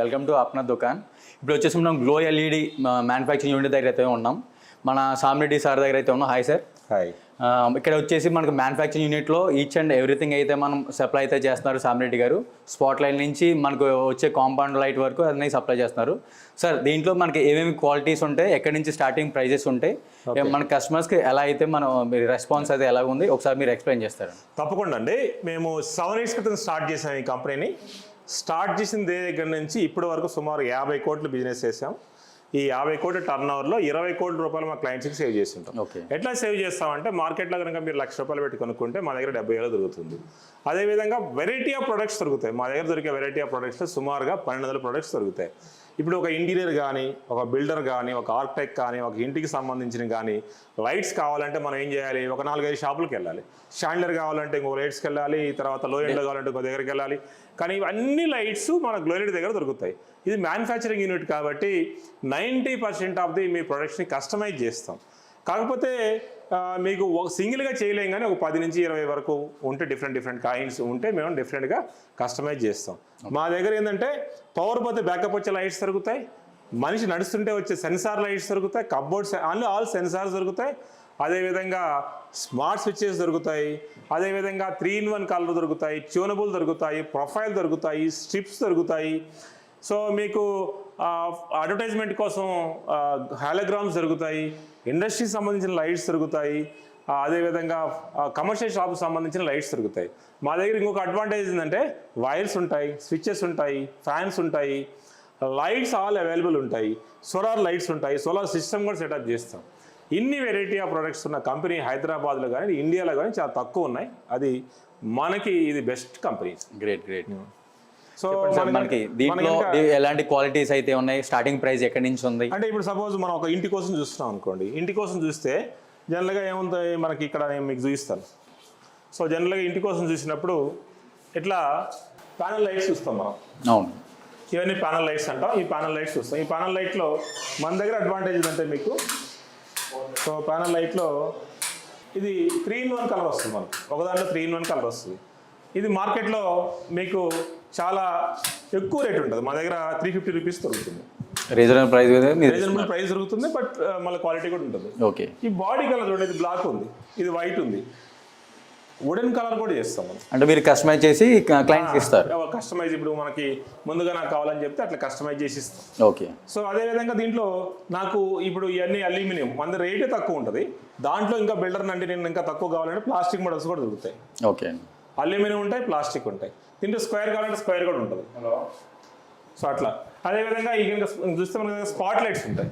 Welcome to Apna దుకాన్. ఇప్పుడు వచ్చేసి మనం గ్లో ఎల్ఈడి మ్యానుఫ్యాక్చరింగ్ యూనిట్ దగ్గర అయితే ఉన్నాం. మన సామిరెడ్డి సార్ దగ్గర అయితే ఉన్నాం. Hi sir. హాయ్. ఇక్కడ వచ్చేసి మనకు మ్యానుఫ్యాక్చరింగ్ యూనిట్లో ఈచ్ అండ్ ఎవ్రీథింగ్ అయితే మనం సప్లై అయితే చేస్తున్నారు సామిరెడ్డి గారు. స్పాట్ లైట్ నుంచి మనకు వచ్చే కాంపౌండ్ లైట్ వరకు అన్నీ సప్లై చేస్తున్నారు. సార్ దీంట్లో మనకి ఏమేమి క్వాలిటీస్ ఉంటాయి, ఎక్కడి నుంచి స్టార్టింగ్ ప్రైజెస్ ఉంటాయి, మన కస్టమర్స్కి ఎలా అయితే మనం రెస్పాన్స్ అయితే ఎలా ఉంది ఒకసారి మీరు ఎక్స్ప్లెయిన్ చేస్తారు. తప్పకుండా అండి. మేము 7 years క్రితం స్టార్ట్ చేసాం ఈ కంపెనీని. స్టార్ట్ చేసిన దగ్గర నుంచి ఇప్పటి వరకు సుమారు 50 కోట్ల బిజినెస్ చేసాం. ఈ 50 కోట్ల టర్న్ ఓవర్లో 20 కోట్ల రూపాయలు మా క్లయింట్స్కి సేవ్ చేస్తుంటాం. ఎట్లా సేవ్ చేస్తామంటే మార్కెట్లో కనుక మీరు ₹1,00,000 పెట్టి కొనుక్కుంటే మా దగ్గర 70,000 దొరుకుతుంది. అదేవిధంగా వెరైటీ ఆఫ్ ప్రొడక్ట్స్ దొరుకుతాయి. మా దగ్గర దొరికే వెరైటీ ఆఫ్ ప్రొడక్ట్స్ సుమారుగా 1,200 ప్రొడక్ట్స్ దొరుకుతాయి. ఇప్పుడు ఒక ఇంటీరియర్ కానీ, ఒక బిల్డర్ కానీ, ఒక ఆర్కిటెక్ట్ కానీ, ఒక ఇంటికి సంబంధించిన కానీ లైట్స్ కావాలంటే మనం ఏం చేయాలి, ఒక 4-5 షాపులకు వెళ్ళాలి. షాండ్లర్ కావాలంటే ఇంకో లైట్స్కి వెళ్ళాలి, తర్వాత లో ఎండ్లో కావాలంటే ఇంకో దగ్గరికి వెళ్ళాలి. కానీ ఇవన్నీ లైట్స్ మన గ్లోరెడ్ దగ్గర దొరుకుతాయి. ఇది మ్యానుఫ్యాక్చరింగ్ యూనిట్ కాబట్టి 90% ఆఫ్ ది మీ ప్రొడక్ట్స్ని కస్టమైజ్ చేస్తాం. కాకపోతే మీకు ఒక సింగిల్గా చేయలేం, కానీ ఒక 10 నుంచి 20 వరకు ఉంటే డిఫరెంట్ కాయిన్స్ ఉంటే మేము డిఫరెంట్గా కస్టమైజ్ చేస్తాం. మా దగ్గర ఏంటంటే పవర్ పోతే బ్యాకప్ వచ్చే లైట్స్ దొరుకుతాయి, మనిషి నడుస్తుంటే వచ్చే సెన్సార్ లైట్స్ దొరుకుతాయి, కప్బోర్డ్స్ ఆల్ సెన్సార్స్ దొరుకుతాయి. అదేవిధంగా స్మార్ట్ స్విచ్చెస్ దొరుకుతాయి, అదేవిధంగా 3-in-1 కలర్ దొరుకుతాయి, ట్యూనబుల్ దొరుకుతాయి, ప్రొఫైల్ దొరుకుతాయి, స్ట్రిప్స్ దొరుకుతాయి. సో మీకు అడ్వర్టైజ్మెంట్ కోసం హాలోగ్రామ్స్ దొరుకుతాయి, ఇండస్ట్రీకి సంబంధించిన లైట్స్ దొరుకుతాయి, అదేవిధంగా కమర్షియల్ షాప్కి సంబంధించిన లైట్స్ దొరుకుతాయి. మా దగ్గర ఇంకొక అడ్వాంటేజ్ ఏంటంటే వైర్స్ ఉంటాయి, స్విచ్చెస్ ఉంటాయి, ఫ్యాన్స్ ఉంటాయి, లైట్స్ ఆల్ అవైలబుల్ ఉంటాయి, సోలార్ లైట్స్ ఉంటాయి, సోలార్ సిస్టమ్ కూడా సెటప్ చేస్తాం. ఇన్ని వెరైటీ ఆఫ్ ప్రొడక్ట్స్ ఉన్న కంపెనీ హైదరాబాద్లో కానీ ఇండియాలో కానీ చాలా తక్కువ ఉన్నాయి. అది మనకి ఇది బెస్ట్ కంపెనీ. గ్రేట్. సో మనకి దీంట్లో ఎలాంటి క్వాలిటీస్ అయితే ఉన్నాయి, స్టార్టింగ్ ప్రైస్ ఎక్కడి నుంచి ఉంది అంటే ఇప్పుడు సపోజ్ మనం ఒక ఇంటి కోసం చూస్తున్నాం అనుకోండి. ఇంటి కోసం చూస్తే జనరల్గా ఏముంటాయి మనకి, ఇక్కడ నేను మీకు చూపిస్తాను. సో జనరల్గా ఇంటి కోసం చూసినప్పుడు ఇట్లా ప్యానల్ లైట్స్ చూస్తాం మనం. అవును, ఇవన్నీ ప్యానల్ లైట్స్ అంటాం. ఈ ప్యానల్ లైట్స్ చూస్తాం. ఈ ప్యానల్ లైట్లో మన దగ్గర అడ్వాంటేజ్ ఏంటంటే మీకు, సో ప్యానల్ లైట్లో ఇది 3-in-1 కలర్ వస్తుంది మనకు. ఒక దాంట్లో 3-in-1 కలర్ వస్తుంది. ఇది మార్కెట్లో మీకు చాలా ఎక్కువ రేట్ ఉంటుంది. మా దగ్గర ₹350 దొరుకుతుంది. రీజనబుల్ ప్రైస్ దొరుకుతుంది, బట్ మళ్ళీ క్వాలిటీ కూడా ఉంటుంది. ఓకే. ఈ బాడీ కలర్ చూడండి, ఇది బ్లాక్ ఉంది, ఇది వైట్ ఉంది, వుడెన్ కలర్ కూడా చేస్తాం మనం. అంటే మీరు కస్టమైజ్ చేసి క్లయింట్స్కి ఇస్తారు. కస్టమైజ్ ఇప్పుడు మనకి ముందుగా నాకు కావాలని చెప్తే అట్లా కస్టమైజ్ చేసి ఇస్తాం. ఓకే. సో అదేవిధంగా దీంట్లో నాకు ఇప్పుడు ఇవన్నీ అల్యూమినియం, మన రేటే తక్కువ ఉంటుంది. దాంట్లో ఇంకా బిల్డర్ అంటే నేను ఇంకా తక్కువ కావాలంటే ప్లాస్టిక్ మోడల్స్ కూడా దొరుకుతాయి. ఓకే. అల్యూమినియం ఉంటాయి, ప్లాస్టిక్ ఉంటాయి. దీంట్లో స్క్వేర్ కావాలంటే స్క్వేర్ కూడా ఉంటుంది. సో అట్లా అదేవిధంగా ఈ చూస్తే మనకి స్పాట్ లైట్స్ ఉంటాయి.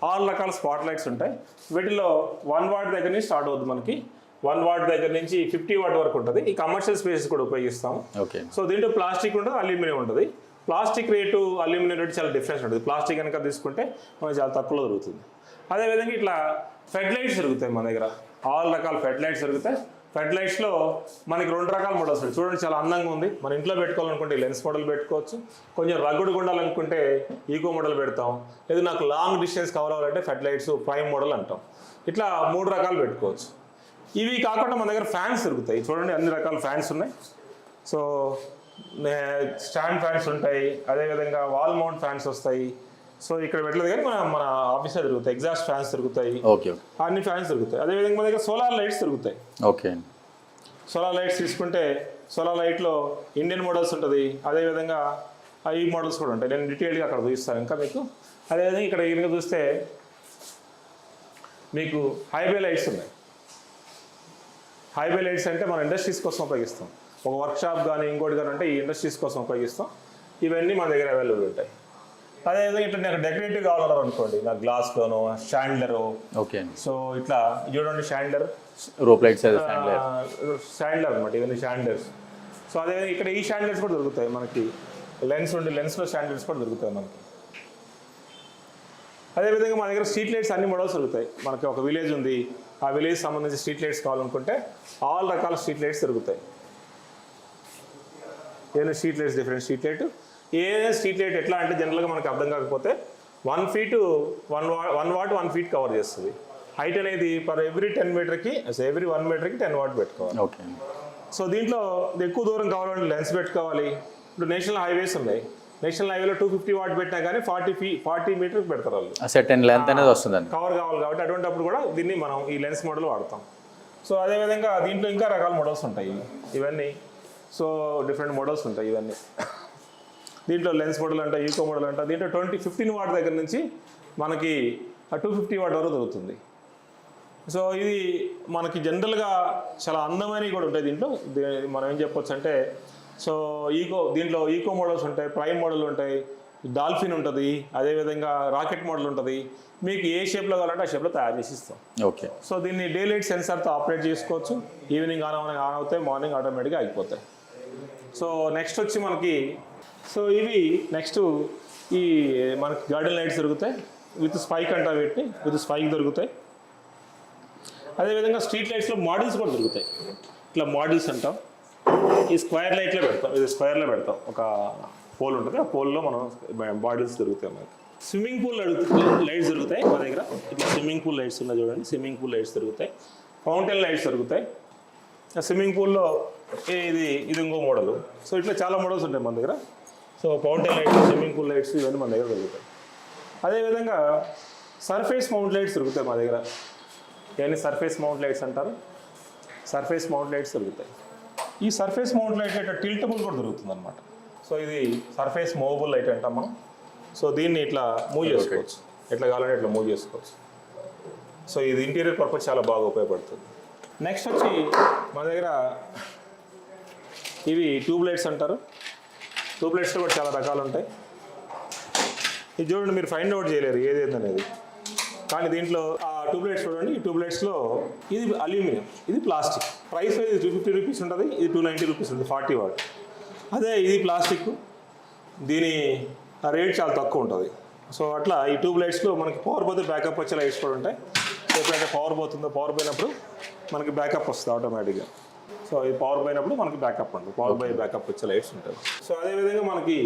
6 రకాల స్పాట్ లైట్స్ ఉంటాయి. వీటిలో 1 వాట్ దగ్గర నుంచి స్టార్ట్ అవుతుంది మనకి. 1 వాట్ దగ్గర నుంచి 50 వాట్ వరకు ఉంటుంది. ఈ కమర్షియల్ స్పేసెస్ కూడా ఉపయోగిస్తాము. ఓకే. సో దీంట్లో ప్లాస్టిక్ ఉంటుంది, అల్యూమినియం ఉంటుంది. ప్లాస్టిక్ రేటు అల్యూమినియం రేటు చాలా డిఫరెన్స్ ఉంటుంది. ప్లాస్టిక్ కనుక తీసుకుంటే మనకి చాలా తక్కువలో దొరుకుతుంది. అదేవిధంగా ఇట్లా ఫెడ్ లైట్స్ దొరుకుతాయి మన దగ్గర. 6 రకాల ఫెడ్ లైట్స్ దొరుకుతాయి. ఫెడ్ లైట్స్లో మనకి 2 రకాల మోడల్స్ ఉంటాయి. చూడండి, చాలా అందంగా ఉంది. మన ఇంట్లో పెట్టుకోవాలనుకుంటే లెన్స్ మోడల్ పెట్టుకోవచ్చు. కొంచెం రగ్గుడు ఉండాలనుకుంటే ఈకో మోడల్ పెడతాం. లేదు నాకు లాంగ్ డిస్టెన్స్ కవర్ అవ్వాలంటే ఫెడ్ లైట్స్ ప్రైమ్ మోడల్ అంటాం. ఇట్లా 3 రకాలు పెట్టుకోవచ్చు. ఇవి కాకుండా మన దగ్గర ఫ్యాన్స్ దొరుకుతాయి. చూడండి, అన్ని రకాల ఫ్యాన్స్ ఉన్నాయి. సో స్టాండ్ ఫ్యాన్స్ ఉంటాయి, అదేవిధంగా వాల్ మౌంట్ ఫ్యాన్స్ వస్తాయి. సో ఇక్కడ పెట్టలేదు కానీ మన ఆఫీస్లో దొరుకుతాయి. ఎగ్జాస్ట్ ఫ్యాన్స్ దొరుకుతాయి. ఓకే. అన్ని ఫ్యాన్స్ దొరుకుతాయి. అదేవిధంగా మన దగ్గర సోలార్ లైట్స్ దొరుకుతాయి. ఓకే. సోలార్ లైట్స్ తీసుకుంటే సోలార్ లైట్లో ఇండియన్ మోడల్స్ ఉంటుంది, అదేవిధంగా ఈ మోడల్స్ కూడా ఉంటాయి. నేను డీటెయిల్గా అక్కడ చూపిస్తాను ఇంకా మీకు. అదేవిధంగా ఇక్కడ ఇంకా చూస్తే మీకు హైవే లైట్స్ ఉన్నాయి. హైవే లైట్స్ అంటే మన ఇండస్ట్రీస్ కోసం ఉపయోగిస్తాం. ఒక వర్క్షాప్ కానీ ఇంకోటి కానీ అంటే ఈ ఇండస్ట్రీస్ కోసం ఉపయోగిస్తాం. ఇవన్నీ మన దగ్గర అవైలబుల్ ఉంటాయి. అదేవిధంగా ఇట్లా నాకు డెకరేటివ్ కావాలన్నారు అనుకోండి, నాకు గ్లాస్లోనో షాండ్లరు. ఓకే. సో ఇట్లా చూడండి, షాండ్లర్, రోప్ లైట్స్, షాండ్లర్ అనమాట. ఇవన్నీ షాండ్లర్స్. సో అదేవిధంగా ఇక్కడ ఈ షాండ్లర్స్ కూడా దొరుకుతాయి మనకి. లెన్స్ ఉండి లెన్స్లో షాండ్లర్స్ కూడా దొరుకుతాయి మనకి. అదేవిధంగా మన దగ్గర స్ట్రీట్ లైట్స్ అన్ని మోడల్స్ దొరుకుతాయి. మనకి ఒక విలేజ్ ఉంది, ఆ విలేజ్ సంబంధించి స్ట్రీట్ లైట్స్ కావాలనుకుంటే ఆల్ రకాల స్ట్రీట్ లైట్స్ దొరుకుతాయి. ఏదైనా street lights, different street light. ఏదైనా స్ట్రీట్ లైట్ ఎట్లా అంటే జనరల్గా మనకు అర్థం కాకపోతే 1 feet 1 watt 1 feet కవర్ చేస్తుంది. హైట్ అనేది పర్ ఎవ్రీ 10 మీటర్కి, ఎవ్రీ 1 మీటర్కి 10 watt పెట్టుకోవాలి. ఓకే. సో దీంట్లో ఎక్కువ దూరం కావాలంటే లెన్స్ పెట్టుకోవాలి. ఇప్పుడు నేషనల్ హైవేస్ ఉన్నాయి, నేషనల్ హైవేలో 250 వాట్ పెట్టినా కానీ 40 మీటర్కి పెడతారు వాళ్ళు. సెటన్ లెంత్ అనేది వస్తుందండి. కవర్ కావాలి కాబట్టి అటువంటిప్పుడు కూడా దీన్ని మనం ఈ లెన్స్ మోడల్ వాడతాం. సో అదేవిధంగా దీంట్లో ఇంకా రకాల మోడల్స్ ఉంటాయి ఇవన్నీ. సో డిఫరెంట్ మోడల్స్ ఉంటాయి ఇవన్నీ. దీంట్లో లెన్స్ మోడల్ అంట, ఈకో మోడల్ అంట. దీంట్లో 15 వాట్ దగ్గర నుంచి మనకి 250 వాట్ వరకు దొరుకుతుంది. సో ఇది మనకి జనరల్గా చాలా అందమైనవి కూడా ఉంటాయి దీంట్లో. మనం ఏం చెప్పొచ్చు అంటే, సో దీంట్లో ఈకో మోడల్స్ ఉంటాయి, ప్రైమ్ మోడల్ ఉంటాయి, డాల్ఫిన్ ఉంటుంది, అదేవిధంగా రాకెట్ మోడల్ ఉంటుంది. మీకు ఏ షేప్లో కావాలంటే ఆ షేప్లో తయారు చేసి ఇస్తాం. ఓకే. సో దీన్ని డే లైట్ సెన్సార్తో ఆపరేట్ చేసుకోవచ్చు. ఈవినింగ్ ఆన్ అవుతాయి, మార్నింగ్ ఆటోమేటిక్గా అయిపోతాయి. సో నెక్స్ట్ వచ్చి మనకి ఇవి నెక్స్ట్ ఈ మనకి గార్డెన్ లైట్స్ దొరుకుతాయి విత్ స్పైక్ అంటారు, వీటిని విత్ స్పైక్ దొరుకుతాయి. అదేవిధంగా స్ట్రీట్ లైట్స్లో మోడల్స్ కూడా దొరుకుతాయి. ఇట్లా మోడల్స్ అంటాం. ఈ స్క్వేర్ లైట్లో పెడతాం, ఇది స్క్వేర్లో పెడతాం. ఒక పోల్ ఉంటుంది, ఆ పోల్లో మనం మోడల్స్ దొరుకుతాయి. మనకి స్విమ్మింగ్ పూల్ లైట్స్ దొరుకుతాయి మా దగ్గర. ఇట్లా స్విమ్మింగ్ పూల్ లైట్స్ ఉన్నాయి చూడండి, స్విమ్మింగ్ పూల్ లైట్స్ దొరుకుతాయి. ఫౌంటైన్ లైట్స్ దొరుకుతాయి. స్విమ్మింగ్ పూల్లో ఇది ఇంకో మోడల్. సో ఇట్లా చాలా మోడల్స్ ఉంటాయి మన దగ్గర. So fountain lights, swimming pool lights ఇవన్నీ మన దగ్గర దొరుకుతాయి. అదేవిధంగా సర్ఫేస్ మౌంట్ లైట్స్ దొరుకుతాయి మా దగ్గర. ఇవన్నీ సర్ఫేస్ మౌంట్ లైట్స్ అంటారు. సర్ఫేస్ మౌంట్ లైట్స్ దొరుకుతాయి. ఈ సర్ఫేస్ మౌంట్ లైట్ అయితే టిల్టబుల్ కూడా దొరుకుతుంది అనమాట. సో ఇది సర్ఫేస్ మూవబుల్ లైట్ అంటాం మనం. సో దీన్ని ఇట్లా మూవ్ చేసుకోవచ్చు, ఎట్లా కావాలంటే ఇట్లా మూవ్ చేసుకోవచ్చు. సో ఇది ఇంటీరియర్ పర్పస్ చాలా బాగా ఉపయోగపడుతుంది. నెక్స్ట్ వచ్చి మన దగ్గర ఇవి ట్యూబ్ లైట్స్ అంటారు. ట్యూబ్ లైట్స్లో కూడా చాలా రకాలు ఉంటాయి. ఇది చూడండి, మీరు ఫైండ్ అవుట్ చేయలేరు ఏదేందనేది. కానీ దీంట్లో ఆ ట్యూబ్ లైట్స్ చూడండి, ఈ ట్యూబ్ లైట్స్లో ఇది అల్యూమినియం, ఇది ప్లాస్టిక్. ప్రైస్ ఇది 250 రూపీస్ ఉంటుంది, ఇది 290 రూపీస్ ఉంటుంది 40 వాట్. అదే ఇది ప్లాస్టిక్, దీని రేట్ చాలా తక్కువ ఉంటుంది. సో అట్లా ఈ ట్యూబ్ లైట్స్లో మనకి పవర్ పోతే బ్యాకప్ వచ్చే లైట్స్ కూడా ఉంటాయి. ఎప్పుడైతే పవర్ పోతుందో, పవర్ పోయినప్పుడు మనకి బ్యాకప్ వస్తుంది ఆటోమేటిక్గా. సో ఇది పవర్ పోయినప్పుడు మనకి బ్యాకప్ ఉంటుంది, పవర్ బై బ్యాకప్ వచ్చే లైట్స్ ఉంటాయి. సో అదేవిధంగా మనకి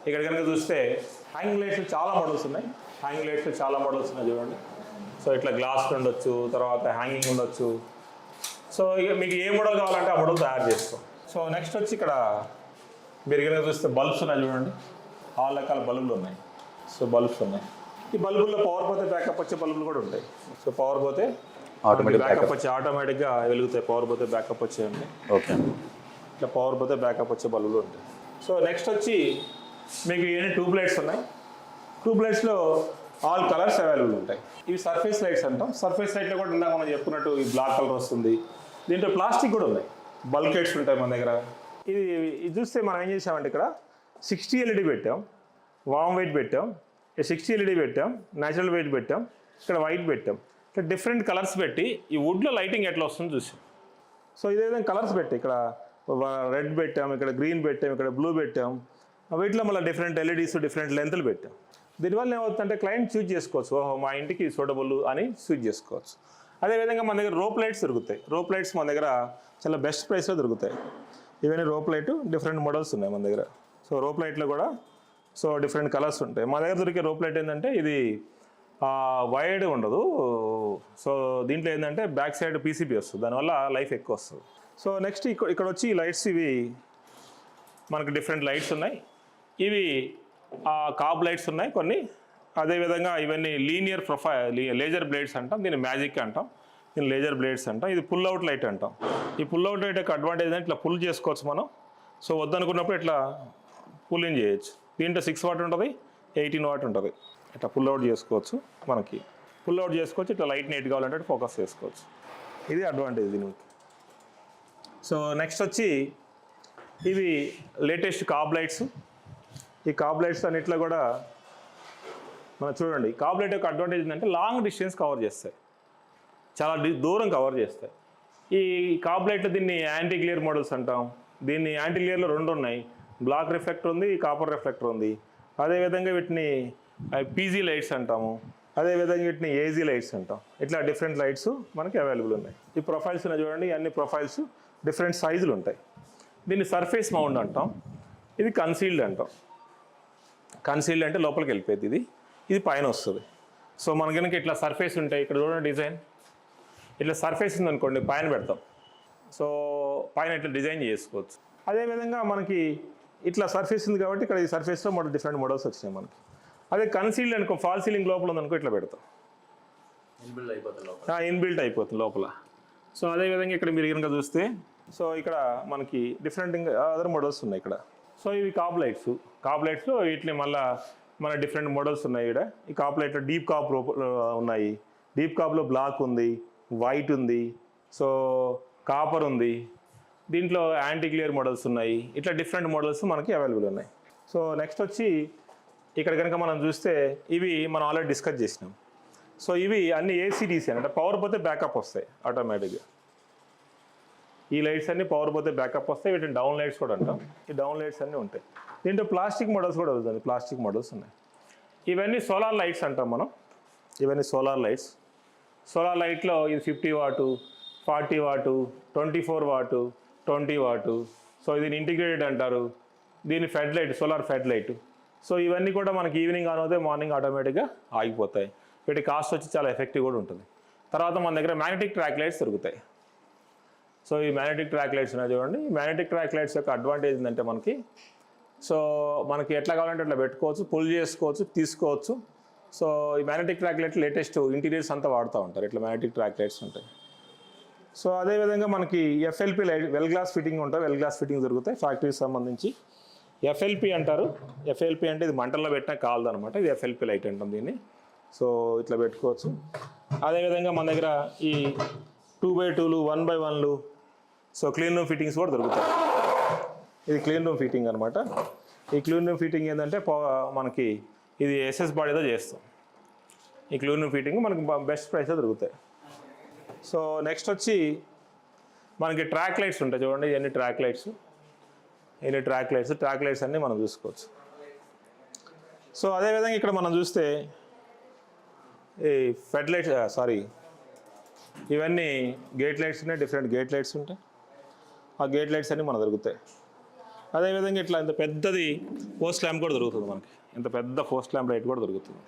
ఇక్కడ కనుక చూస్తే హ్యాంగింగ్ లైట్స్లో చాలా మోడల్స్ ఉన్నాయి. హ్యాంగింగ్ లైట్స్లో చాలా మోడల్స్ ఉన్నాయి చూడండి. సో ఇట్లా గ్లాస్ ఉండొచ్చు, తర్వాత హ్యాంగింగ్ ఉండొచ్చు. సో ఇక మీకు ఏ మోడల్ కావాలంటే ఆ మోడల్ తయారు చేస్తాం. సో నెక్స్ట్ వచ్చి ఇక్కడ మీరు కనుక చూస్తే బల్బ్స్ ఉన్నాయి చూడండి, 6 రకాల బల్బులు ఉన్నాయి. సో బల్బ్స్ ఉన్నాయి. ఈ బల్బుల్లో పవర్ పోతే బ్యాకప్ వచ్చే బల్బులు కూడా ఉంటాయి. సో పవర్ పోతే బ్యాకప్ వచ్చి ఆటోమేటిక్గా వెలుగుతాయి. పవర్ పోతే బ్యాకప్ వచ్చేయండి. ఓకే. ఇట్లా పవర్ పోతే బ్యాకప్ వచ్చే బల్బులు ఉంటాయి. సో నెక్స్ట్ వచ్చి మీకు ఏమైనా ట్యూబ్ లైట్స్ ఉన్నాయి. ట్యూబ్ లైట్స్లో ఆల్ కలర్స్ అవైలబుల్ ఉంటాయి. ఇవి సర్ఫేస్ లైట్స్ అంటాం. సర్ఫేస్ లైట్లో కూడా ఇందాక మనం చెప్పుకున్నట్టు ఈ బ్లాక్ కలర్ వస్తుంది. దీంట్లో ప్లాస్టిక్ కూడా ఉన్నాయి, బల్క్ లైట్స్ ఉంటాయి మన దగ్గర. ఇది చూస్తే మనం ఏం చేసామంటే ఇక్కడ 60 LED పెట్టాం, వామ్ వైట్ పెట్టాం, 60 LED పెట్టాం, న్యాచురల్ వైట్ పెట్టాం, ఇక్కడ వైట్ పెట్టాం. ఇక్కడ డిఫరెంట్ కలర్స్ పెట్టి ఈ వుడ్లో లైటింగ్ ఎట్లా వస్తుందో చూసాం. సో ఇదే విధంగా కలర్స్ పెట్టి ఇక్కడ రెడ్ పెట్టాం, ఇక్కడ గ్రీన్ పెట్టాం, ఇక్కడ బ్లూ పెట్టాం. వీటిలో మళ్ళీ డిఫరెంట్ ఎల్ఈడీస్, డిఫరెంట్ లెంత్లు పెట్టాం. దీనివల్ల ఏమవుతుందంటే క్లయింట్ చూజ్ చేసుకోవచ్చు, ఓహో మా ఇంటికి సూటబుల్ అని చూజ్ చేసుకోవచ్చు. అదేవిధంగా మన దగ్గర రోప్ లైట్స్ దొరుకుతాయి. రోప్ లైట్స్ మన దగ్గర చాలా బెస్ట్ ప్రైస్లో దొరుకుతాయి. ఇవన్నీ రోప్ లైట్ డిఫరెంట్ మోడల్స్ ఉన్నాయి మన దగ్గర. సో రోప్ లైట్లో కూడా సో డిఫరెంట్ కలర్స్ ఉంటాయి. మా దగ్గర దొరికే రోప్ లైట్ ఏంటంటే ఇది వైడ్ ఉండదు. సో దీంట్లో ఏంటంటే బ్యాక్ సైడ్ పీసీబీ వస్తుంది, దానివల్ల లైఫ్ ఎక్కువ వస్తుంది. సో నెక్స్ట్ ఇక్కడ వచ్చి లైట్స్, ఇవి మనకు డిఫరెంట్ లైట్స్ ఉన్నాయి. ఇవి కాబ్ లైట్స్ ఉన్నాయి కొన్ని. అదేవిధంగా ఇవన్నీ లీనియర్ ప్రొఫైల్ లేజర్ బ్లేడ్స్ అంటాం, దీన్ని మ్యాజిక్ అంటాం, దీన్ని లేజర్ బ్లేడ్స్ అంటాం. ఇది పుల్ అవుట్ లైట్ అంటాం. ఈ పుల్ అవుట్ లైట్ యొక్క అడ్వాంటేజ్ అంటే ఇట్లా పుల్ చేసుకోవచ్చు మనం. సో వద్దనుకున్నప్పుడు ఇట్లా పుల్ ఇన్ చేయొచ్చు. దీంట్లో 6 వాట్ ఉంటుంది, 18 వాట్ ఉంటుంది. ఇట్లా పుల్ అవుట్ చేసుకోవచ్చు. మనకి పుల్ అవుట్ చేసుకోవచ్చు. ఇట్లా లైట్ నీట్ కావాలంటే ఫోకస్ చేసుకోవచ్చు. ఇది అడ్వాంటేజ్ దీనికి. సో నెక్స్ట్ వచ్చి ఇవి లేటెస్ట్ కాబ్ లైట్స్. ఈ కాబ్ లైట్స్ అన్నిట్లో కూడా మనం చూడండి, కాబ్ లైట్ యొక్క అడ్వాంటేజ్ ఏంటంటే లాంగ్ డిస్టెన్స్ కవర్ చేస్తాయి, చాలా దూరం కవర్ చేస్తాయి. ఈ కాబ్ లైట్లో దీన్ని యాంటీ గ్లేర్ మోడల్స్ అంటాం. దీన్ని యాంటీ గ్లేర్లో 2 ఉన్నాయి, బ్లాక్ రిఫ్లెక్టర్ ఉంది, కాపర్ రిఫ్లెక్టర్ ఉంది. అదేవిధంగా వీటిని పీజీ లైట్స్ అంటాము, అదేవిధంగా వీటిని ఏజీ లైట్స్ అంటాం. ఇట్లా డిఫరెంట్ లైట్స్ మనకి అవైలబుల్ ఉన్నాయి. ఈ ప్రొఫైల్స్ ఉన్నాయి చూడండి, అన్ని ప్రొఫైల్స్ డిఫరెంట్ సైజులు ఉంటాయి. దీన్ని సర్ఫేస్ మౌంట్ అంటాం, ఇది కన్సీల్డ్ అంటాం. కన్సీల్డ్ అంటే లోపలికి వెళ్ళిపోయింది, ఇది పైన వస్తుంది. సో మన కనుక ఇట్లా సర్ఫేస్ ఉంటాయి, ఇక్కడ చూడండి డిజైన్, ఇట్లా సర్ఫేస్ ఉందనుకోండి పైన పెడతాం. సో పైన ఇట్లా డిజైన్ చేసుకోవచ్చు. అదేవిధంగా మనకి ఇట్లా సర్ఫేస్ ఉంది కాబట్టి ఇక్కడ ఈ సర్ఫేస్లో మన డిఫరెంట్ మోడల్స్ వచ్చినాయి మనకి. అదే కన్సీల్డ్ అనుకో, ఫాల్ సీలింగ్ లోపల ఉందనుకో ఇట్లా పెడతాం, ఇన్బిల్ట్ అయిపోతుంది లోపల. సో అదేవిధంగా ఇక్కడ మీరు కనుక చూస్తే సో ఇక్కడ మనకి డిఫరెంట్ అదర్ మోడల్స్ ఉన్నాయి ఇక్కడ. సో ఇవి కాప్ లైట్స్లో వీటిని మళ్ళీ మన డిఫరెంట్ మోడల్స్ ఉన్నాయి ఇక్కడ. ఈ కాప్ లైట్లో డీప్ కాప్ ఉన్నాయి, డీప్ కాప్లో బ్లాక్ ఉంది, వైట్ ఉంది, సో కాపర్ ఉంది, దీంట్లో యాంటీ గ్లేర్ మోడల్స్ ఉన్నాయి. ఇట్లా డిఫరెంట్ మోడల్స్ మనకి అవైలబుల్ ఉన్నాయి. సో నెక్స్ట్ వచ్చి ఇక్కడ కనుక మనం చూస్తే ఇవి మనం ఆల్రెడీ డిస్కస్ చేసినాం. సో ఇవి అన్ని ఏసీడీసీ అంటే పవర్ పోతే బ్యాకప్ వస్తాయి ఆటోమేటిక్గా. ఈ లైట్స్ అన్ని పవర్ పోతే బ్యాకప్ వస్తాయి. వీటిని డౌన్ లైట్స్ కూడా అంటాం. ఈ డౌన్ లైట్స్ అన్నీ ఉంటాయి. దీంట్లో ప్లాస్టిక్ మోడల్స్ కూడా అవుతుంది, ప్లాస్టిక్ మోడల్స్ ఉన్నాయి. ఇవన్నీ సోలార్ లైట్స్ అంటాం మనం. ఇవన్నీ సోలార్ లైట్స్. సోలార్ లైట్లో ఇది 50 వాటు, 40 వాటు, 24 వాటు, 20 వాటు. సో దీన్ని ఇంటిగ్రేటెడ్ అంటారు. దీని fed light, solar fed light. So ఇవన్నీ కూడా మనకి ఈవినింగ్ ఆన్ అవుతాయి, మార్నింగ్ ఆటోమేటిక్గా ఆగిపోతాయి. వీటి కాస్ట్ వచ్చి చాలా ఎఫెక్టివ్ కూడా ఉంటుంది. తర్వాత మన దగ్గర మ్యాగ్నెటిక్ ట్రాక్ లైట్స్ దొరుకుతాయి. సో ఈ మ్యాగ్నెటిక్ ట్రాక్ లైట్స్ ఉన్నాయి చూడండి. ఈ మ్యాగ్నెటిక్ ట్రాక్ లైట్స్ యొక్క అడ్వాంటేజ్ ఏంటంటే మనకి ఎట్లా కావాలంటే అట్లా పెట్టుకోవచ్చు, పుల్ చేసుకోవచ్చు, తీసుకోవచ్చు. సో ఈ magnetic track light latest interiors అంతా వాడుతూ ఉంటారు. ఇట్లా మ్యాగ్నెటిక్ ట్రాక్ లైట్స్ ఉంటాయి. సో అదేవిధంగా మనకి FLP light, well glass fitting ఉంటాయి. వెల్ గ్లాస్ ఫిట్టింగ్ దొరుకుతాయి ఫ్యాక్టరీకి సంబంధించి. ఎఫ్ఎల్పి అంటారు. ఎఫ్ఎల్పి అంటే ఇది మంటల్లో పెట్టినా కాలదు అనమాట. ఇది ఎఫ్ఎల్పి లైట్ అంటాం దీన్ని. సో ఇట్లా పెట్టుకోవచ్చు. అదేవిధంగా మన దగ్గర ఈ 2x2లు, 1x1లు, సో క్లీన్ రూమ్ ఫిట్టింగ్స్ కూడా దొరుకుతాయి. ఇది క్లీన్ రూమ్ ఫిట్టింగ్ అనమాట. ఈ క్లీన్ రూమ్ ఫిట్టింగ్ ఏంటంటే మనకి ఇది ఎస్ఎస్ బాడీతో చేస్తాం. ఈ క్లీన్ రూమ్ ఫిట్టింగ్ మనకి బెస్ట్ ప్రైస్లో దొరుకుతాయి. సో నెక్స్ట్ వచ్చి మనకి ట్రాక్ లైట్స్ ఉంటాయి చూడండి. ఇవన్నీ ట్రాక్ లైట్స్. ట్రాక్ లైట్స్ అన్నీ మనం చూసుకోవచ్చు. సో అదేవిధంగా ఇక్కడ మనం చూస్తే ఈ ఫెడ్ లైట్స్, ఇవన్నీ గేట్ లైట్స్ ఉన్నాయి. డిఫరెంట్ గేట్ లైట్స్ ఉంటాయి. ఆ గేట్ లైట్స్ అన్నీ మనకు దొరుకుతాయి. అదేవిధంగా ఇట్లా ఇంత పెద్దది పోస్ట్ ల్యాంప్ కూడా దొరుకుతుంది మనకి. ఇంత పెద్ద పోస్ట్ ల్యాంప్ లైట్ కూడా దొరుకుతుంది.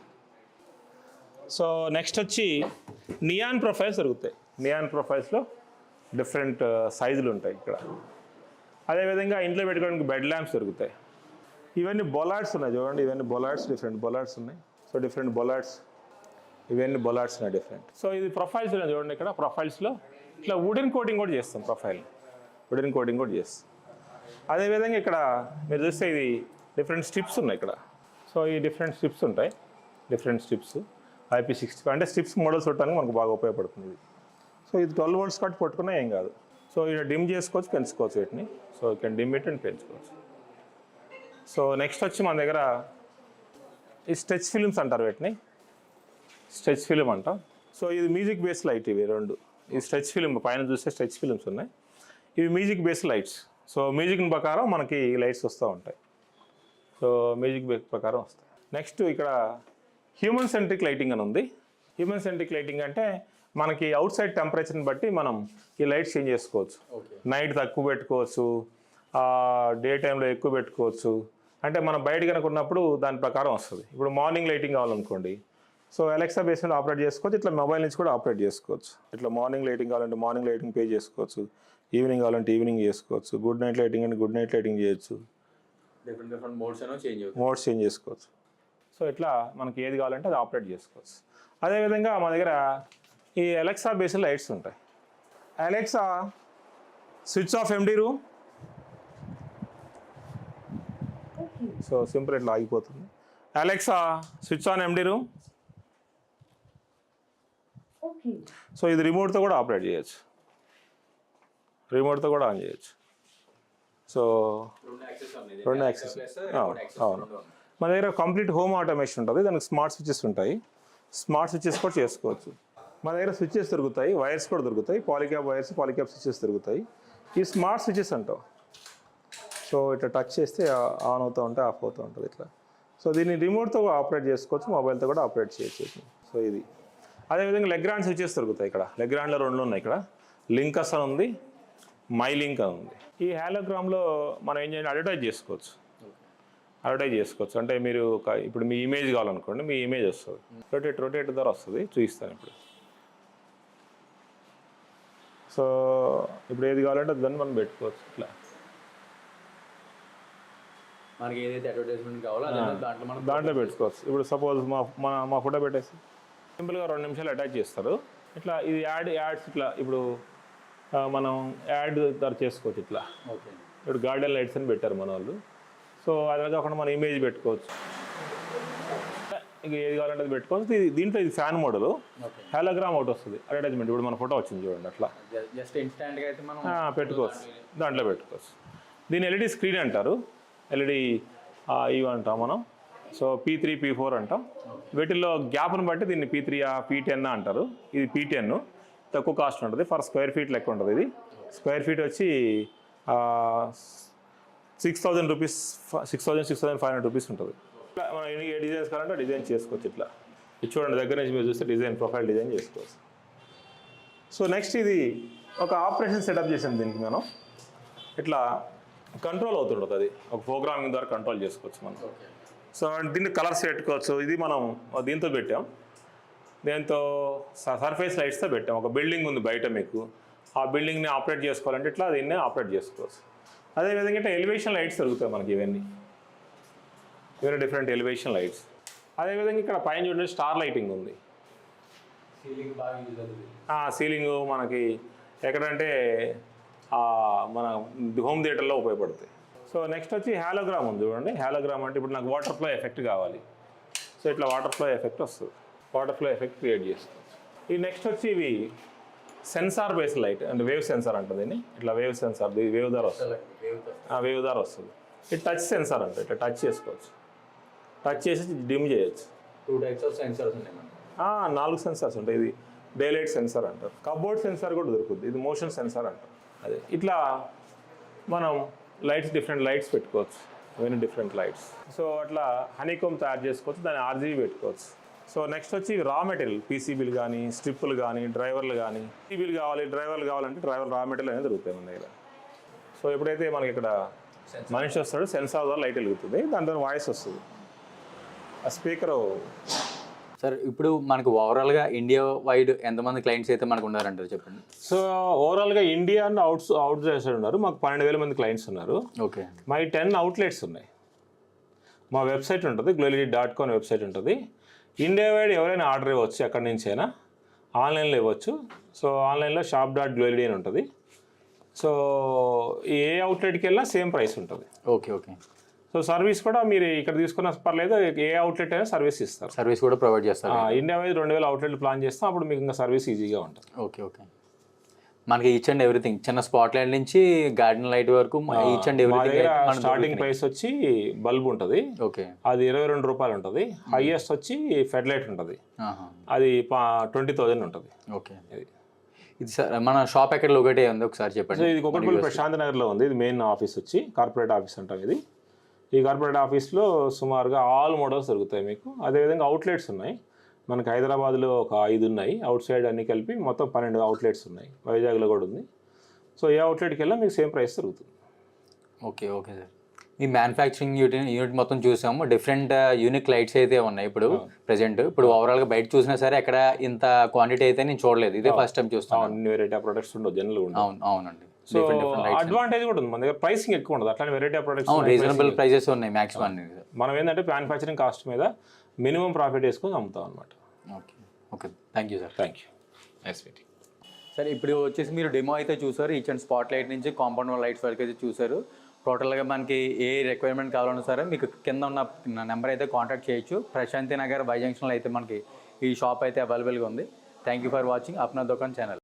సో నెక్స్ట్ వచ్చి నియాన్ ప్రొఫైల్స్ దొరుకుతాయి. నియాన్ ప్రొఫైల్స్లో డిఫరెంట్ సైజులు ఉంటాయి ఇక్కడ. అదేవిధంగా ఇంట్లో పెట్టుకోవడానికి బెడ్ ల్యాంప్స్ దొరుకుతాయి. ఇవన్నీ బొలార్డ్స్ ఉన్నాయి చూడండి. ఇవన్నీ బొలార్డ్స్, డిఫరెంట్ బొలార్డ్స్ ఉన్నాయి. సో డిఫరెంట్ బొలార్డ్స్, ఇవన్నీ బొలార్డ్స్ ఉన్నాయి డిఫరెంట్. సో ఇది ప్రొఫైల్స్ ఉన్నాయి చూడండి. ఇక్కడ ప్రొఫైల్స్లో ఇట్లా వుడెన్ కోటింగ్ కూడా చేస్తాం. వుడెన్ కోటింగ్ కూడా చేస్తాం. అదేవిధంగా ఇక్కడ మీరు చూస్తే ఇది డిఫరెంట్ స్ట్రిప్స్ ఉన్నాయి ఇక్కడ. సో ఈ డిఫరెంట్ స్ట్రిప్స్ ఉంటాయి. డిఫరెంట్ స్ట్రిప్స్ IP65 అంటే స్ట్రిప్స్ మోడల్స్ చూడటానికి మనకు బాగా ఉపయోగపడుతుంది ఇది. సో ఇది 12 volts కట్ పట్టుకున్నా ఏం కాదు. సో ఇక్కడ డిమ్ చేసుకోవచ్చు, పెంచుకోవచ్చు వీటిని. So you can dim it and పెంచుకోవచ్చు. సో నెక్స్ట్ వచ్చి మన దగ్గర ఈ స్ట్రెచ్ ఫిల్మ్స్ అంటారు వీటిని. స్ట్రెచ్ ఫిల్మ్ అంటాం. సో ఇది మ్యూజిక్ బేస్ లైట్. ఇవి రెండు ఈ స్ట్రెచ్ ఫిల్మ్ పైన చూస్తే స్ట్రెచ్ ఫిల్మ్స్ ఉన్నాయి. ఇవి music base lights. So music ప్రకారం మనకి లైట్స్ వస్తూ ఉంటాయి. సో మ్యూజిక్ బేస్ ప్రకారం వస్తాయి. నెక్స్ట్ ఇక్కడ హ్యూమన్ సెంట్రిక్ లైటింగ్ అని ఉంది. హ్యూమన్ సెంట్రిక్ లైటింగ్ అంటే మనకి అవుట్ సైడ్ టెంపరేచర్ని బట్టి మనం ఈ లైట్స్ చేంజ్ చేసుకోవచ్చు. నైట్ తక్కువ పెట్టుకోవచ్చు, డే టైంలో ఎక్కువ పెట్టుకోవచ్చు. అంటే మనం బయట కనుక ఉన్నప్పుడు దాని ప్రకారం వస్తుంది. ఇప్పుడు మార్నింగ్ లైటింగ్ కావాలనుకోండి, సో అలెక్సా బేస్ మీద ఆపరేట్ చేసుకోవచ్చు. ఇట్లా మొబైల్ నుంచి కూడా ఆపరేట్ చేసుకోవచ్చు. ఇట్లా మార్నింగ్ లైటింగ్ కావాలంటే మార్నింగ్ లైటింగ్ పే చేసుకోవచ్చు. ఈవినింగ్ కావాలంటే ఈవినింగ్ చేసుకోవచ్చు. గుడ్ నైట్ లైటింగ్ అంటే గుడ్ నైట్ లైటింగ్ చేయొచ్చు. డిఫరెంట్ మోడ్స్ చేంజ్ చేసుకోవచ్చు. సో ఇట్లా మనకి ఏది కావాలంటే అది ఆపరేట్ చేసుకోవచ్చు. అదేవిధంగా మన దగ్గర ఈ అలెక్సా బేస్డ్ లైట్స్ ఉంటాయి. Alexa switch of MD room. So simple ఇట్లా ఆగిపోతుంది. Alexa switch on MD room. So ఇది రిమోట్తో కూడా ఆపరేట్ చేయొచ్చు. రిమోట్తో కూడా ఆన్ చేయొచ్చు. సో రెండు యాక్సెస్. అవును. మన దగ్గర కంప్లీట్ హోమ్ ఆటోమేషన్ ఉంటుంది. దానికి స్మార్ట్ స్విచెస్ ఉంటాయి. స్మార్ట్ స్విచెస్ కూడా చేసుకోవచ్చు. మన దగ్గర స్విచెస్ దొరుకుతాయి, వైర్స్ కూడా దొరుకుతాయి. పాలిక్యాప్ వైర్స్, పాలిక్యాప్ స్విచెస్ దొరుకుతాయి. ఈ స్మార్ట్ స్విచెస్ అంటాం. సో ఇట్లా టచ్ చేస్తే ఆన్ అవుతూ ఉంటే ఆఫ్ అవుతూ ఉంటుంది ఇట్లా. సో దీన్ని రిమోట్తో ఆపరేట్ చేసుకోవచ్చు, మొబైల్తో కూడా ఆపరేట్ చేయొచ్చు. సో ఇది అదేవిధంగా లెగ్రాండ్ స్విచెస్ దొరుకుతాయి. ఇక్కడ లెగ్రాండ్లో రెండు ఉన్నాయి. ఇక్కడ లింకస్ అని ఉంది, మై లింక్ అని ఉంది. ఈ హాలోగ్రామ్లో మనం ఏం చేయాలి, అడ్వర్టైజ్ చేసుకోవచ్చు. అంటే మీరు ఇప్పుడు మీ ఇమేజ్ కావాలనుకోండి, మీ ఇమేజ్ వస్తుంది. రొటేట్ ద్వారా వస్తుంది. చూపిస్తాను ఇప్పుడు. సో ఇప్పుడు ఏది కావాలంటే దాన్ని మనం పెట్టుకోవచ్చు. ఇట్లా మనకి ఏదైతే అడ్వర్టైజ్మెంట్ కావాలో అదే దాంట్లో మనం దాంట్లో పెట్టుకోవచ్చు. ఇప్పుడు సపోజ్ మా ఫోటో పెట్టేసి సింపుల్గా 2 నిమిషాలు అటాచ్ చేస్తారు. ఇట్లా ఇది యాడ్స్ ఇట్లా ఇప్పుడు మనం యాడ్ చేసుకోవచ్చు. ఇట్లా ఓకే ఇప్పుడు గార్డెన్ లైట్స్ అని పెట్టారు మన వాళ్ళు. సో అది కాకుండా మన ఇమేజ్ పెట్టుకోవచ్చు. ఇక ఏది కావాలంటే అది పెట్టుకోవచ్చు. దీంట్లో ఇది ఫ్యాన్ మోడల్, ఓకే హాలోగ్రామ్ ఒకటి వస్తుంది అడ్వర్టైజ్మెంట్. ఇప్పుడు మన ఫోటో వచ్చింది చూడండి అట్లా జస్ట్ ఇన్స్టాంట్గా అయితే మనం పెట్టుకోవచ్చు. దాంట్లో పెట్టుకోవచ్చు. దీన్ని ఎల్ఈడి స్క్రీన్ అంటారు. ఎల్ఈడి ఇవి అంటాం మనం. సో P3 P4 అంటాం. వీటిల్లో గ్యాప్ను బట్టి దీన్ని P3 P10 అంటారు. ఇది P10 తక్కువ కాస్ట్ ఉంటుంది. ఫర్ స్క్వేర్ ఫీట్ లెక్క ఉంటుంది. ఇది స్క్వేర్ ఫీట్ వచ్చి 6,000 రూపీస్ 6,500 రూపీస్ ఉంటుంది. ఇట్లా మనం ఏ డిజైన్స్ కావాలంటే డిజైన్ చేసుకోవచ్చు. ఇట్లా ఇది చూడండి, దగ్గర నుంచి మీరు చూస్తే డిజైన్ ప్రొఫైల్ డిజైన్ చేసుకోవచ్చు. సో నెక్స్ట్ ఇది ఒక ఆపరేషన్ సెటప్ చేసాం. దీనికి మనం ఇట్లా కంట్రోల్ అవుతుంటుంది. అది ఒక ప్రోగ్రామింగ్ ద్వారా కంట్రోల్ చేసుకోవచ్చు మనం. సో దీన్ని కలర్స్ పెట్టుకోవచ్చు. ఇది మనం దీంతో పెట్టాం. దీంతో సర్ఫేస్ లైట్స్తో పెట్టాం. ఒక బిల్డింగ్ ఉంది బయట మీకు, ఆ బిల్డింగ్ని ఆపరేట్ చేసుకోవాలంటే ఇట్లా దీన్ని ఆపరేట్ చేసుకోవచ్చు. అదేవిధంగా ఇట్లా ఎలివేషన్ లైట్స్ దొరుకుతాయి మనకి. ఇవన్నీ డిఫరెంట్ ఎలివేషన్ లైట్స్. అదేవిధంగా ఇక్కడ పైన చూడండి స్టార్ లైటింగ్ ఉంది. సీలింగ్ మనకి ఎక్కడంటే మన హోమ్ థియేటర్లో ఉపయోగపడుతుంది. సో నెక్స్ట్ వచ్చి హాలోగ్రామ్ ఉంది చూడండి. హాలోగ్రామ్ అంటే ఇప్పుడు నాకు వాటర్ ఫ్లో ఎఫెక్ట్ కావాలి. సో ఇట్లా వాటర్ ఫ్లో ఎఫెక్ట్ వస్తుంది. వాటర్ ఫ్లో ఎఫెక్ట్ క్రియేట్ చేసుకోవచ్చు. ఈ నెక్స్ట్ వచ్చి ఇవి సెన్సార్ బేస్డ్ లైట్ అంటే వేవ్ సెన్సార్ అంటుంది. ఇట్లా వేవ్ సెన్సార్ వేవ్ ద్వారా వస్తుంది. వేవ్ ద్వారా వస్తుంది. ఇది టచ్ సెన్సార్ అంటే ఇట్లా టచ్ చేసుకోవచ్చు. టచ్ చేసి డిమ్ చేయొచ్చు. 2 types of sensors ఉన్నాయి మనకి. 4 సెన్సార్స్ ఉంటాయి. ఇది డే లైట్ సెన్సార్ అంటారు. కబోర్డ్ సెన్సార్ కూడా దొరుకుతుంది. ఇది మోషన్ సెన్సార్ అంటారు. అదే ఇట్లా మనం లైట్స్ డిఫరెంట్ లైట్స్ పెట్టుకోవచ్చు. అవన్నీ డిఫరెంట్ లైట్స్. సో అట్లా హనీకోమ్ తయారు చేసుకోవచ్చు. దాన్ని RGB పెట్టుకోవచ్చు. సో నెక్స్ట్ వచ్చి రా మెటీరియల్ PCBలు కానీ స్ట్రిప్పులు కానీ డ్రైవర్లు కానీ PCBలు కావాలి డ్రైవర్లు కావాలంటే డ్రైవర్ రా మెటీరియల్ అనేది దొరుకుతాయి మన దగ్గర. సో ఎప్పుడైతే మనకి ఇక్కడ మనిషి వస్తాడు సెన్సార్ ద్వారా లైట్ వెలుగుతుంది. దాని ద్వారా వాయిస్ వస్తుంది. ఆ స్పీకరు. సార్ ఇప్పుడు మనకు ఓవరాల్గా ఇండియా వైడ్ ఎంతమంది క్లయింట్స్ అయితే మనకు ఉన్నారంటారు చెప్పండి. సో ఓవరాల్గా ఇండియా అండ్ అవుట్ సైడ్ ఉన్నారు. మాకు 12,000 మంది క్లయింట్స్ ఉన్నారు. ఓకే. మా 10 అవుట్లెట్స్ ఉన్నాయి. మా వెబ్సైట్ ఉంటుంది glowled.com వెబ్సైట్ ఉంటుంది. ఇండియా వైడ్ ఎవరైనా ఆర్డర్ ఇవ్వచ్చు. ఎక్కడి నుంచి అయినా ఆన్లైన్లో ఇవ్వచ్చు. సో ఆన్లైన్లో shop.glowled అని ఉంటుంది. సో ఏ అవుట్లెట్కి వెళ్ళినా సేమ్ ప్రైస్ ఉంటుంది. Okay okay. సో సర్వీస్ కూడా మీరు ఇక్కడ తీసుకున్న పర్లేదు, ఏ అవుట్లెట్ అయినా సర్వీస్ ఇస్తారు. సర్వీస్ కూడా ప్రొవైడ్ చేస్తారు. ఇండియా వైడ్ 2,000 అవుట్లెట్లు ప్లాన్ చేస్తాం. అప్పుడు మీకు ఇంకా సర్వీస్ ఈజీగా ఉంటుంది. Okay okay. మనకి ఈచ్ అండ్ ఎవ్రీథింగ్ చిన్న స్పాట్ లైట్ నుంచి గార్డెన్ లైట్ వరకు each and everything. Starting price వచ్చి బల్బ్ ఉంటుంది. ఓకే. అది 22 రూపాయలు ఉంటుంది. హైయెస్ట్ వచ్చి ఫెడ్ లైట్ ఉంటుంది. అది 20,000 ఉంటుంది. ఓకే. ఇది సార్ మన షాప్ ఎక్కడ లొకేట్ అయ్యి ఉంది ఒకసారి చెప్పండి. ఇది కుకట్పల్లి ప్రశాంత్ నగర్లో ఉంది. ఇది మెయిన్ ఆఫీస్ వచ్చి కార్పొరేట్ ఆఫీస్ అంటాం. ఇది ఈ కార్పొరేట్ ఆఫీస్లో సుమారుగా ఆల్ మోడల్స్ దొరుకుతాయి మీకు. అదేవిధంగా అవుట్లెట్స్ ఉన్నాయి మనకి. హైదరాబాద్లో ఒక 5 ఉన్నాయి. అవుట్ సైడ్ అన్ని కలిపి మొత్తం 12 అవుట్లెట్స్ ఉన్నాయి. వైజాగ్లో కూడా ఉంది. సో ఏ అవుట్లెట్కి వెళ్ళినా మీకు సేమ్ ప్రైస్ దొరుకుతుంది. Okay okay sir. ఈ మ్యానుఫ్యాక్చరింగ్ యూనిట్ మొత్తం చూసాము. డిఫరెంట్ యూనిక్ లైట్స్ అయితే ఉన్నాయి ఇప్పుడు ప్రెసెంట్. ఇప్పుడు ఓవరాల్గా బయట చూసినా సరే ఎక్కడ ఇంత క్వాంటిటీ అయితే నేను చూడలేదు. ఇదే ఫస్ట్ టైం చూస్తాను. అన్ని వెరైటీ ఆఫ్ ప్రొడక్ట్స్ ఉండవు జనరల్. అవును అవునండి. సో అడ్వాంటేజ్ కూడా ఉంది మన దగ్గర. ప్రైసింగ్ ఎక్కువ ఉండదు. అట్లానే variety of products reasonable prices ఉన్నాయి మ్యాక్సిమం. మనం ఏంటంటే మ్యానుఫ్యాక్చరింగ్ కాస్ట్ మీద మినిమం ప్రాఫిట్ వేసుకొని అమ్ముతాం అనమాట. Okay okay. Thank you sir. Thank you. Nice meeting. Sir ఇప్పుడు వచ్చేసి మీరు డెమో అయితే చూసారు. ఈచ్ అండ్ స్పాట్ లైట్ నుంచి కాంపౌండ్ లైట్స్ వరకు అయితే చూసారు. టోటల్గా మనకి ఏ రిక్వైర్మెంట్ కావాలన్నా సరే మీకు కింద ఉన్న నెంబర్ అయితే కాంటాక్ట్ చేయొచ్చు. ప్రశాంతి నగర్ వై జంక్షన్లో అయితే మనకి ఈ షాప్ అయితే అవైలబుల్గా ఉంది. Thank you for watching Apna దుకాన్ ఛానల్.